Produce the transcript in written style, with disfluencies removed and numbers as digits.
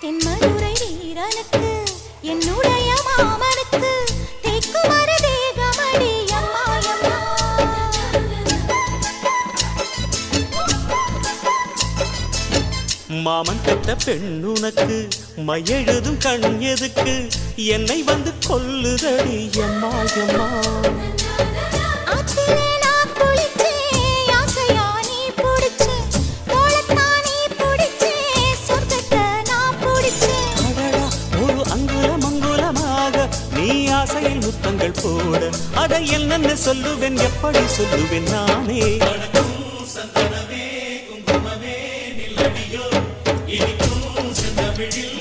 என் மதுரை வீரனுக்கு என்னுடைய மாமனுக்கு தேக்குமர தேகமடி அம்மா அம்மா. மாமன் பெற்ற பெண்ணுனக்கு மையெழுதும் கண் எதுக்கு என்னை வந்து கொல்லுதடி அம்மா அம்மா. ஆசையில் முத்தங்கள் போட அதை என்னென்ன சொல்லுவேன் எப்படி சொல்லுவேன் நானே. சந்தனமே குங்குமமே நில்லடியோ இனிக்கும் செந்தமிழில்